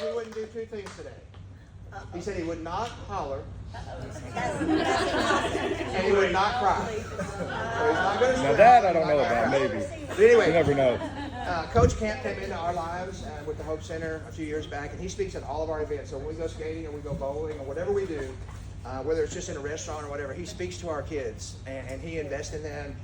he wouldn't do two things today. He said he would not holler, and he would not cry. So he's not going to. Now that I don't know about, maybe. But anyway, You never know. Coach Camp came into our lives with the Hope Center a few years back, and he speaks at all of our events. So when we go skating or we go bowling or whatever we do, whether it's just in a restaurant or whatever, he speaks to our kids, and he invests in them.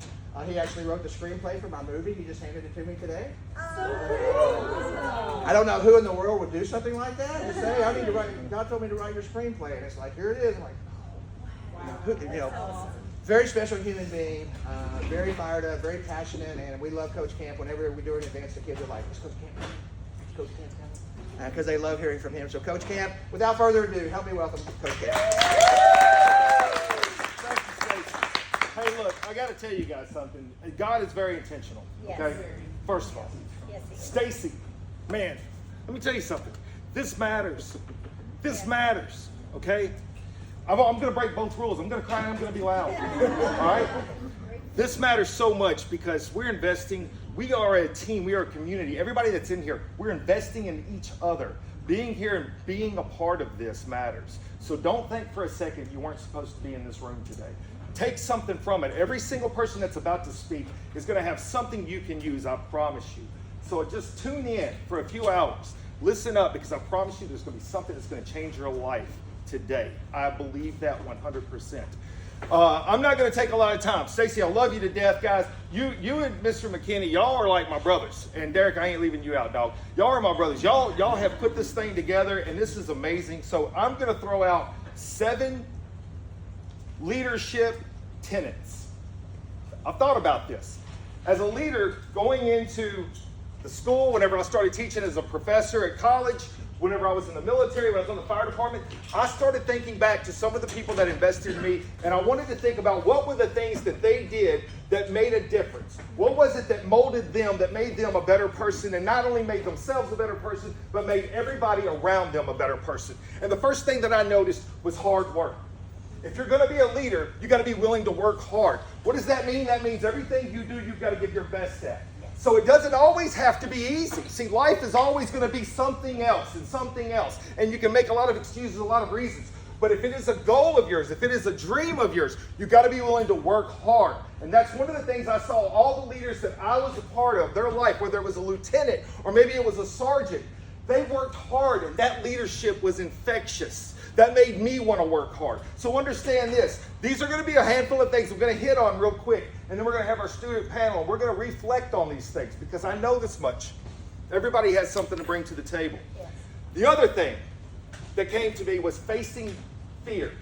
He actually wrote the screenplay for my movie. He just handed it to me today. I don't know who in the world would do something like that and say, I need to write, God told me to write your screenplay. And it's like, here it is. I'm like, very special human being, very fired up, very passionate, and we love Coach Camp. Whenever we do an event, the kids are like, is Coach Camp coming? Is Coach Camp coming? Because they love hearing from him. So Coach Camp, without further ado, help me welcome Coach Camp. Hey, look, I got to tell you guys something. God is very intentional. Yes. Okay? First of all, Yes, he is. Stacy, man, let me tell you something. This matters. This matters. Okay? I'm going to break both rules. I'm going to cry and I'm going to be loud. All right? This matters so much because we're investing. We are a team. We are a community. Everybody that's in here, we're investing in each other. Being here and being a part of this matters. So don't think for a second you weren't supposed to be in this room today. Take something from it. Every single person that's about to speak is going to have something you can use, I promise you. So just tune in for a few hours. Listen up, because I promise you there's going to be something that's going to change your life today. I believe that 100%. I'm not going to take a lot of time. Stacy, I love you to death, guys. You and Mr. McKinney, y'all are like my brothers. And Derek, I ain't leaving you out, dog. Y'all are my brothers. Y'all have put this thing together, and this is amazing. So I'm going to throw out 7 leadership tenets. I've thought about this. As a leader, going into the school, whenever I started teaching as a professor at college, whenever I was in the military, when I was on the fire department, I started thinking back to some of the people that invested in me, and I wanted to think about what were the things that they did that made a difference. What was it that molded them, that made them a better person, and not only made themselves a better person, but made everybody around them a better person. And the first thing that I noticed was hard work. If you're going to be a leader, you got to be willing to work hard. What does that mean? That means everything you do, you've got to give your best at. So it doesn't always have to be easy. See, life is always going to be something else and something else. And you can make a lot of excuses, a lot of reasons. But if it is a goal of yours, if it is a dream of yours, you've got to be willing to work hard. And that's one of the things I saw all the leaders that I was a part of, their life, whether it was a lieutenant or maybe it was a sergeant, they worked hard, and that leadership was infectious. That made me want to work hard. So understand this. These are going to be a handful of things we're going to hit on real quick. And then we're going to have our student panel. And we're going to reflect on these things because I know this much. Everybody has something to bring to the table. Yes. The other thing that came to me was facing fear.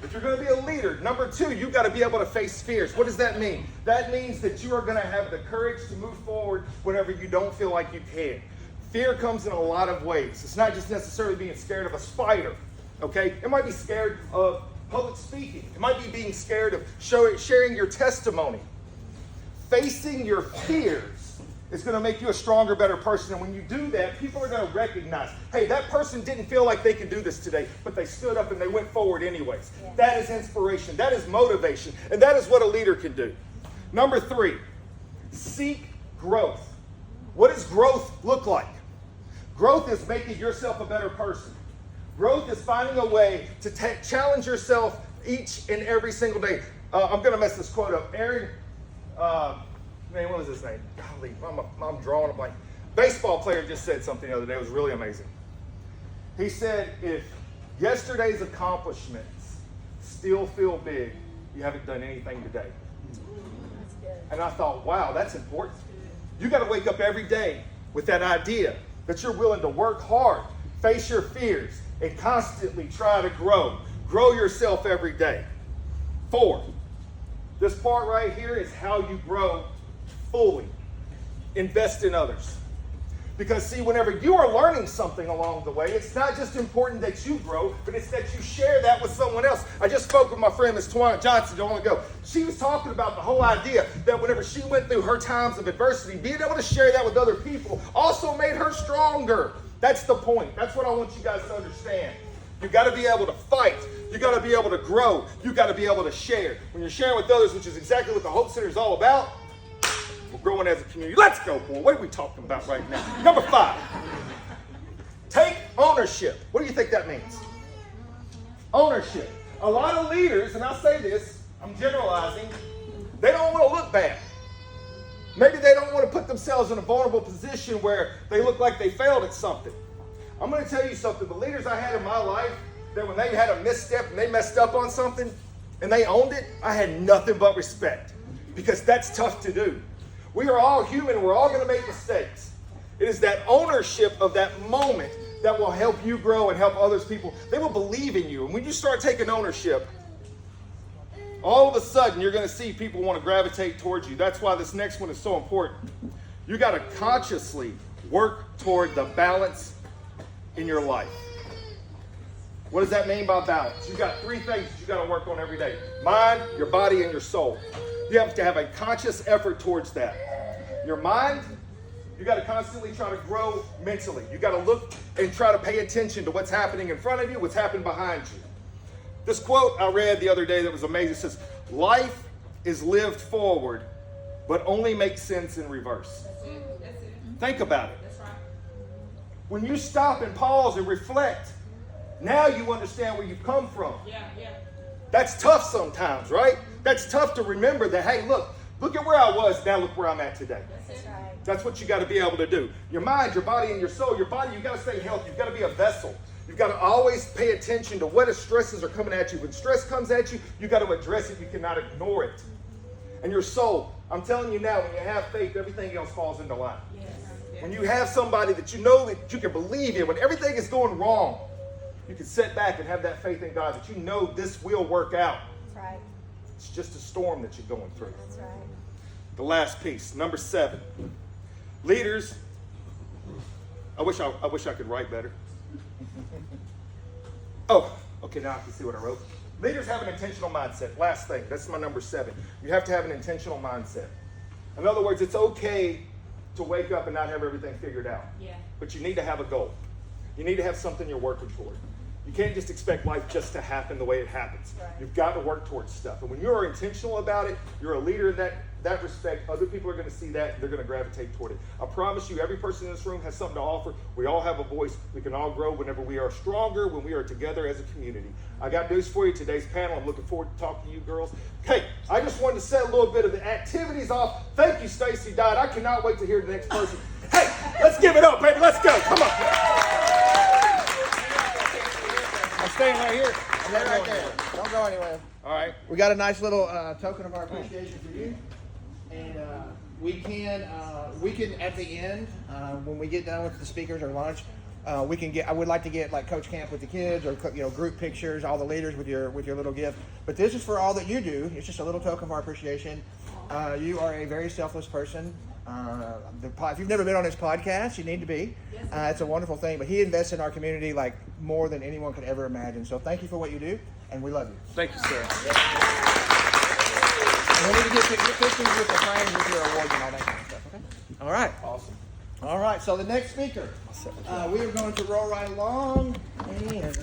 If you're going to be a leader, number 2, you've got to be able to face fears. What does that mean? That means that you are going to have the courage to move forward whenever you don't feel like you can. Fear comes in a lot of ways. It's not just necessarily being scared of a spider. Okay? It might be scared of public speaking. It might be being scared of sharing your testimony. Facing your fears is going to make you a stronger, better person. And when you do that, people are going to recognize, hey, that person didn't feel like they could do this today, but they stood up and they went forward anyways. Yeah. That is inspiration. That is motivation. And that is what a leader can do. Number 3, seek growth. What does growth look like? Growth is making yourself a better person. Growth is finding a way to challenge yourself each and every single day. I'm going to mess this quote up. Aaron, man, what was his name? Golly, I'm drawing a blank. Baseball player just said something the other day. It was really amazing. He said, if yesterday's accomplishments still feel big, you haven't done anything today. And I thought, wow, that's important. You got to wake up every day with that idea that you're willing to work hard, face your fears, and constantly try to grow. Grow yourself every day. 4, this part right here is how you grow fully. Invest in others. Because see, whenever you are learning something along the way, it's not just important that you grow, but it's that you share that with someone else. I just spoke with my friend, Ms. Tawana Johnson, a while ago. She was talking about the whole idea that whenever she went through her times of adversity, being able to share that with other people also made her stronger. That's the point. That's what I want you guys to understand. You've got to be able to fight. You've got to be able to grow. You've got to be able to share. When you're sharing with others, which is exactly what the Hope Center is all about, we're growing as a community. Let's go, boy. What are we talking about right now? Number 5. Take ownership. ownership. What do you think that means? Ownership. A lot of leaders, and I'll say this, I'm generalizing, they don't want to look bad. Maybe they don't want to put themselves in a vulnerable position where they look like they failed at something. I'm going to tell you something. The leaders I had in my life, that when they had a misstep and they messed up on something and they owned it, I had nothing but respect, because that's tough to do. We are all human. We're all going to make mistakes. It is that ownership of that moment that will help you grow and help others people. They will believe in you. And when you start taking ownership, all of a sudden you're going to see people want to gravitate towards you. That's why this next one is so important. You got to consciously work toward the balance in your life. What does that mean by balance? You got 3 things that you got to work on every day: mind, your body, and your soul. You have to have a conscious effort towards that. Your mind, you got to constantly try to grow mentally. You got to look and try to pay attention to what's happening in front of you, what's happening behind you. This quote I read the other day that was amazing. It says, life is lived forward, but only makes sense in reverse. That's it. Think about it. That's right. When you stop and pause and reflect, now you understand where you've come from. Yeah. That's tough sometimes, right? That's tough to remember that, hey, look at where I was, now look where I'm at today. That's it. Right. That's what you got to be able to do. Your mind, your body, and your soul. Your body, you got to stay healthy. You've got to be a vessel. You've got to always pay attention to what stresses are coming at you. When stress comes at you, you got to address it. You cannot ignore it. And your soul, I'm telling you now, when you have faith, everything else falls into line. Yes. When you have somebody that you know that you can believe in, when everything is going wrong, you can sit back and have that faith in God that you know this will work out. That's right. It's just a storm that you're going through. That's right. The last piece, number 7. Leaders, I wish I could write better. Oh, okay, now I can see what I wrote. Leaders have an intentional mindset. Last thing, that's my number 7. You have to have an intentional mindset. In other words, it's okay to wake up and not have everything figured out. Yeah. But you need to have a goal. You need to have something you're working toward. You can't just expect life just to happen the way it happens. Right. You've got to work towards stuff. And when you're intentional about it, you're a leader in that respect. Other people are going to see that, and they're going to gravitate toward it. I promise you, every person in this room has something to offer. We all have a voice. We can all grow whenever we are stronger, when we are together as a community. I got news for you. Today's panel, I'm looking forward to talking to you girls. Hey, I just wanted to set a little bit of the activities off. Thank you, Stacy Dodd. I cannot wait to hear the next person. Hey, let's give it up, baby. Let's go. Come on. I'm staying right here. Stay right there. Don't go anywhere. All right. We got a nice little token of our appreciation for you, and we can at the end when we get done with the speakers or lunch, we can get. I would like to get like Coach Camp with the kids, or group pictures, all the leaders with your little gift. But this is for all that you do. It's just a little token of our appreciation. You are a very selfless person. If you've never been on his podcast, you need to be. It's a wonderful thing. But he invests in our community like more than anyone could ever imagine. So thank you for what you do, and we love you. Thank you, sir. And we need to get pictures with the frames with your awards and all that kind of stuff. Okay. All right. Awesome. All right. So the next speaker, we are going to roll right along. And